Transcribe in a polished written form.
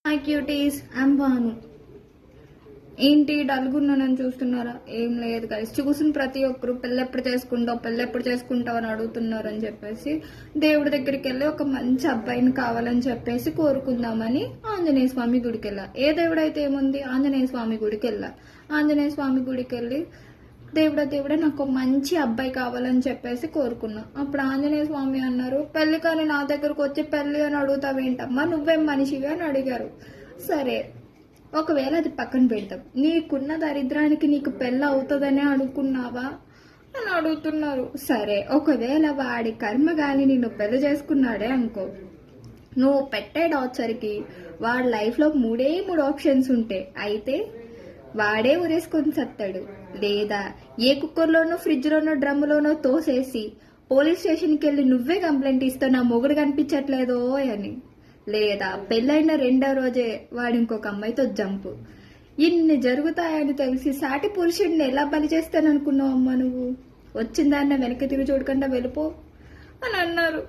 Hi cuties, I'm Bhanu. ఏంటి డల్గున్నానని చూస్తున్నారా? ఏం లేదు గైస్, చూసిన ప్రతి ఒక్కరు పెళ్ళెప్పుడు చేసుకుంటావు అని అడుగుతున్నారు అని చెప్పేసి దేవుడి దగ్గరికి వెళ్ళి ఒక మంచి అబ్బాయిని కావాలని చెప్పేసి కోరుకుందామని ఆంజనేయ స్వామి గుడికి వెళ్ళా. ఏ దేవుడైతే ఏముంది, ఆంజనేయ స్వామి గుడికి వెళ్ళా. ఆంజనేయ స్వామి గుడికి వెళ్ళి దేవుడా నాకు మంచి అబ్బాయి కావాలని చెప్పేసి కోరుకున్నా. అప్పుడు ఆంజనేయ స్వామి అన్నారు, పెళ్లి కానీ నా దగ్గరకు వచ్చి పెళ్లి అని అడుగుతావేంటమ్మా, నువ్వేం మనిషివి అని అడిగారు. సరే, ఒకవేళ అది పక్కన పెడతాం, నీకున్న దరిద్రానికి నీకు పెళ్ళి అవుతుందనే అనుకున్నావా అని అడుగుతున్నారు. సరే, ఒకవేళ వాడి కర్మ కానీ నిన్ను పెళ్లి చేసుకున్నాడే అనుకో, నువ్వు పెట్టే టార్చర్కి వాడి లైఫ్లో మూడు ఆప్షన్స్ ఉంటాయి. అయితే వాడే ఉరేసుకొని చస్తాడు, లేదా ఏ కుక్కర్లోనో ఫ్రిడ్జ్లోనో డ్రమ్లోనో తోసేసి పోలీస్ స్టేషన్కి వెళ్ళి నువ్వే కంప్లైంట్ ఇస్తావు నా మొగుడు కనిపించట్లేదో అని, లేదా పెళ్ళైన 2వ రోజే వాడు ఇంకొక అమ్మాయితో జంపు. ఇన్ని జరుగుతాయని తెలిసి సాటి పురుషుడిని ఎలా బలి చేస్తాననుకున్నావు అమ్మా నువ్వు? వచ్చిన దాన్ని వెనక్కి తిరిగి చూడకుండా వెళ్ళిపో అని అన్నారు.